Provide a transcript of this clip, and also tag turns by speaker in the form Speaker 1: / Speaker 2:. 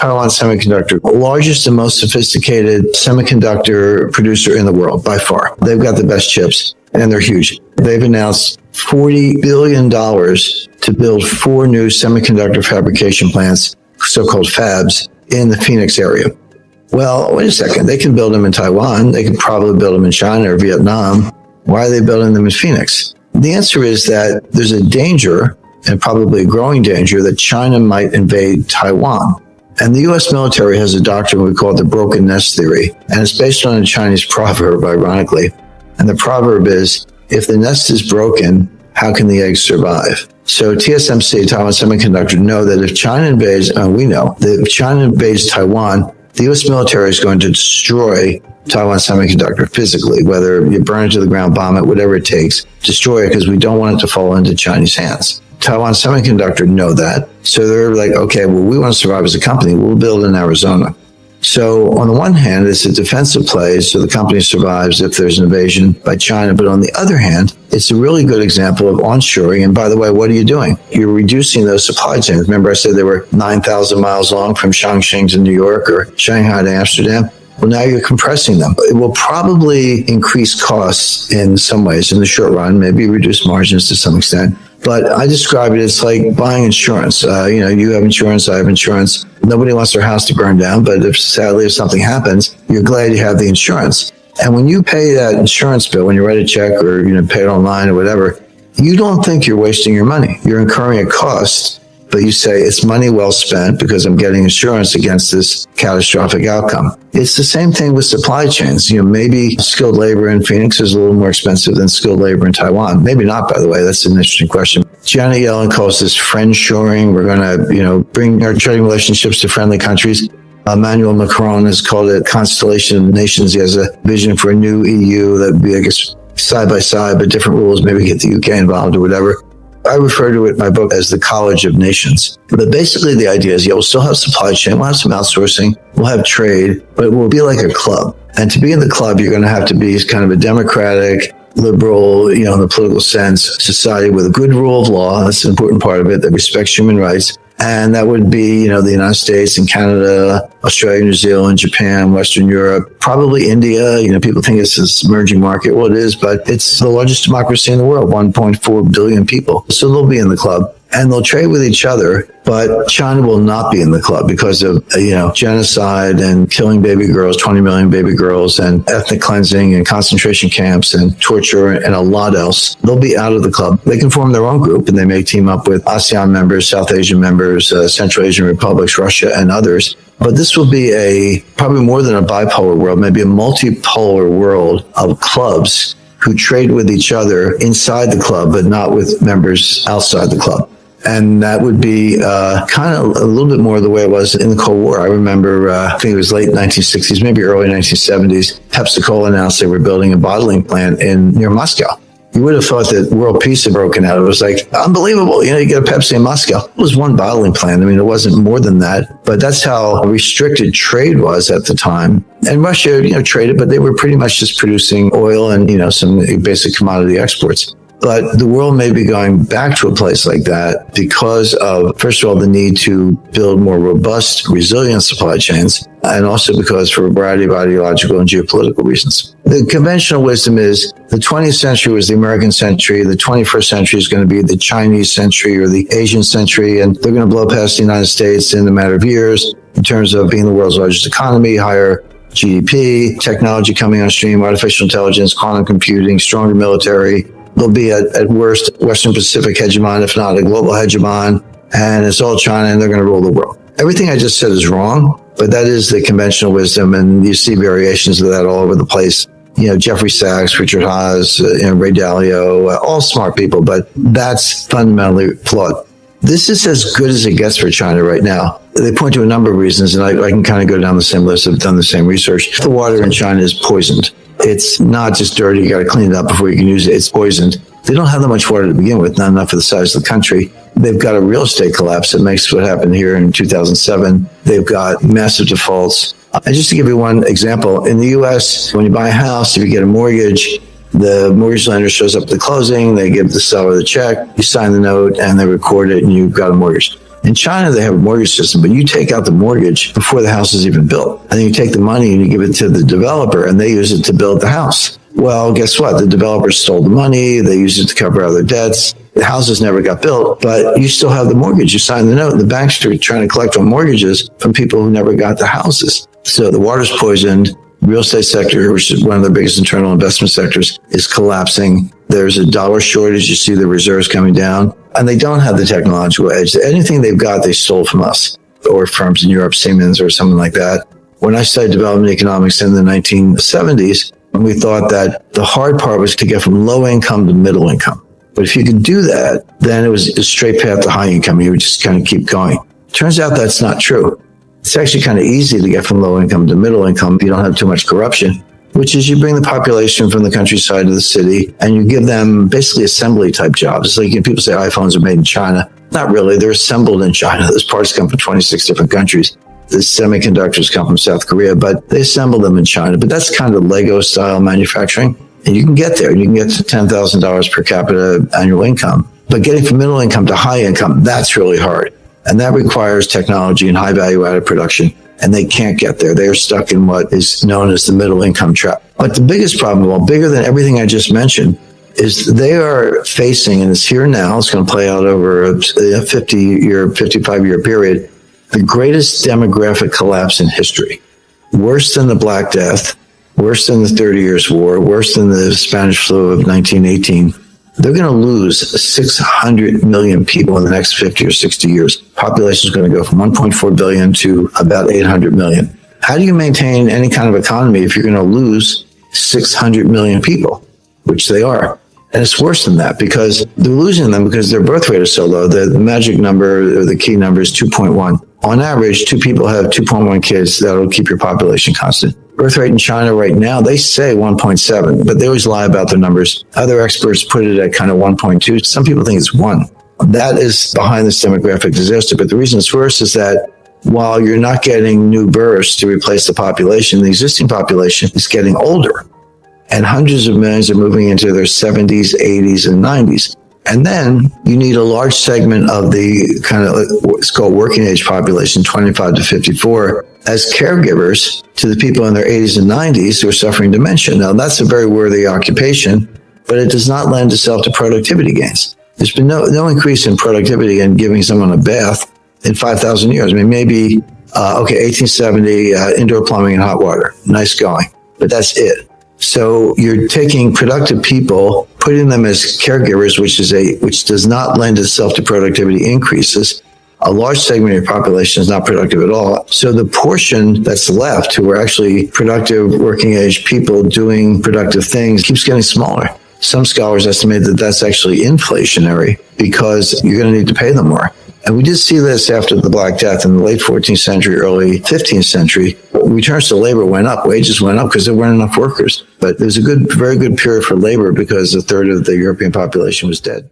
Speaker 1: Taiwan Semiconductor, the largest and most sophisticated semiconductor producer in the world by far. They've got the best chips and they're huge. They've announced $40 billion to build 4 new semiconductor fabrication plants, so-called fabs, in the Phoenix area. Well, wait a second. They can build them in Taiwan. They could probably build them in China or Vietnam. Why are they building them in Phoenix? The answer is that there's a danger, and probably a growing danger, that China might invade Taiwan. And the U.S. military has a doctrine we call the broken nest theory. And it's based on a Chinese proverb, ironically. And the proverb is, if the nest is broken, how can the eggs survive? So TSMC, Taiwan Semiconductor, know that if China invades, we know that if China invades Taiwan, the U.S. military is going to destroy Taiwan Semiconductor physically, whether you burn it to the ground, bomb it, whatever it takes, destroy it, because we don't want it to fall into Chinese hands. Taiwan Semiconductor know that. So they're like, okay, well, we want to survive as a company. We'll build in Arizona. So on the one hand, it's a defensive play, so the company survives if there's an invasion by China. But on the other hand, it's a really good example of onshoring. And by the way, what are you doing? You're reducing those supply chains. Remember I said they were 9,000 miles long from Chongqing to New York or Shanghai to Amsterdam? Well, now you're compressing them. It will probably increase costs in some ways in the short run, maybe reduce margins to some extent. But I describe it as like buying insurance. You have insurance, I have insurance. Nobody wants their house to burn down, but if something happens, you're glad you have the insurance. And when you pay that insurance bill, when you write a check or pay it online or whatever, you don't think you're wasting your money. You're incurring a cost, but you say it's money well spent because I'm getting insurance against this catastrophic outcome. It's the same thing with supply chains. Maybe skilled labor in Phoenix is a little more expensive than skilled labor in Taiwan. Maybe not, by the way. That's an interesting question. Janet Yellen calls this friendshoring. We're going to, bring our trading relationships to friendly countries. Emmanuel Macron has called it constellation of nations. He has a vision for a new EU that would be, I guess, side by side, but different rules, maybe get the UK involved or whatever. I refer to it in my book as the College of Nations. But basically the idea is, we'll still have supply chain, we'll have some outsourcing, we'll have trade, but it will be like a club. And to be in the club, you're going to have to be kind of a democratic, liberal, in the political sense, society with a good rule of law. That's an important part of it, that respects human rights. And that would be, the United States and Canada, Australia, New Zealand, Japan, Western Europe, probably India. People think it's this emerging market. Well, it is, but it's the largest democracy in the world, 1.4 billion people. So they'll be in the club. And they'll trade with each other, but China will not be in the club because of, genocide and killing baby girls, 20 million baby girls, and ethnic cleansing and concentration camps and torture and a lot else. They'll be out of the club. They can form their own group, and they may team up with ASEAN members, South Asian members, Central Asian republics, Russia, and others. But this will be probably more than a bipolar world, maybe a multipolar world of clubs who trade with each other inside the club, but not with members outside the club. And that would be kind of a little bit more the way it was in the Cold War. I remember, I think it was late 1960s, maybe early 1970s, Pepsi-Cola announced they were building a bottling plant near Moscow. You would have thought that world peace had broken out. It was like, unbelievable. You get a Pepsi in Moscow. It was one bottling plant. It wasn't more than that. But that's how restricted trade was at the time. And Russia, traded, but they were pretty much just producing oil and, some basic commodity exports. But the world may be going back to a place like that because of, first of all, the need to build more robust, resilient supply chains, and also because for a variety of ideological and geopolitical reasons. The conventional wisdom is the 20th century was the American century, the 21st century is going to be the Chinese century or the Asian century, and they're going to blow past the United States in a matter of years in terms of being the world's largest economy, higher GDP, technology coming on stream, artificial intelligence, quantum computing, stronger military. They'll be at worst Western Pacific hegemon, if not a global hegemon, and it's all China, and they're going to rule the world. Everything I just said is wrong, but that is the conventional wisdom, and you see variations of that all over the place. Jeffrey Sachs, Richard Haas, Ray Dalio, all smart people, but that's fundamentally flawed. This is as good as it gets for China right now. They point to a number of reasons, and I can kind of go down the same list. I've done the same research. The water in China is poisoned. It's not just dirty. You got to clean it up before you can use it. It's poisoned. They don't have that much water to begin with, not enough for the size of the country. They've got a real estate collapse that makes what happened here in 2007. They've got massive defaults. And just to give you one example, in the U.S., when you buy a house, if you get a mortgage, the mortgage lender shows up at the closing, they give the seller the check, you sign the note, and they record it, and you've got a mortgage. In China, they have a mortgage system, but you take out the mortgage before the house is even built. And then you take the money and you give it to the developer and they use it to build the house. Well, guess what? The developers stole the money. They used it to cover other debts. The houses never got built, but you still have the mortgage. You signed the note. The banks are trying to collect on mortgages from people who never got the houses. So the water's poisoned. Real estate sector, which is one of the biggest internal investment sectors, is collapsing. There's a dollar shortage. You see the reserves coming down, and they don't have the technological edge. Anything they've got, they stole from us or firms in Europe, Siemens or something like that. When I studied development economics in the 1970s, we thought that the hard part was to get from low income to middle income. But if you could do that, then it was a straight path to high income. You would just kind of keep going. Turns out that's not true. It's actually kind of easy to get from low income to middle income if you don't have too much corruption, which is you bring the population from the countryside to the city and you give them basically assembly type jobs. It's like people say iPhones are made in China. Not really. They're assembled in China. Those parts come from 26 different countries. The semiconductors come from South Korea, but they assemble them in China. But that's kind of Lego style manufacturing. And you can get there. You can get to $10,000 per capita annual income. But getting from middle income to high income, that's really hard. And that requires technology and high value added production. And they can't get there. They're stuck in what is known as the middle income trap. But the biggest problem, well, bigger than everything I just mentioned, is they are facing, and it's here now, it's going to play out over a 55-year period, the greatest demographic collapse in history. Worse than the Black Death, worse than the 30 Years' War, worse than the Spanish flu of 1918. They're going to lose 600 million people in the next 50 or 60 years. Population is going to go from 1.4 billion to about 800 million. How do you maintain any kind of economy if you're going to lose 600 million people, which they are? And it's worse than that because they're losing them because their birth rate is so low. The magic number, or the key number, is 2.1. On average, 2 people have 2.1 kids. That'll keep your population constant. Birth rate in China right now, they say 1.7, but they always lie about their numbers. Other experts put it at kind of 1.2. Some people think it's 1. That is behind this demographic disaster. But the reason it's worse is that while you're not getting new births to replace the population, the existing population is getting older. And hundreds of millions are moving into their 70s, 80s, and 90s. And then you need a large segment of the kind of what's called working age population, 25 to 54, as caregivers to the people in their 80s and 90s who are suffering dementia. Now, that's a very worthy occupation, but it does not lend itself to productivity gains. There's been no increase in productivity in giving someone a bath in 5,000 years. I mean, maybe, 1870, indoor plumbing and hot water. Nice going. But that's it. So you're taking productive people, putting them as caregivers, which does not lend itself to productivity increases. A large segment of your population is not productive at all. So the portion that's left, who are actually productive, working age people doing productive things, keeps getting smaller. Some scholars estimate that that's actually inflationary because you're going to need to pay them more. And we did see this after the Black Death in the late 14th century, early 15th century. Returns to labor went up, wages went up because there weren't enough workers. But it was a very good period for labor because a third of the European population was dead.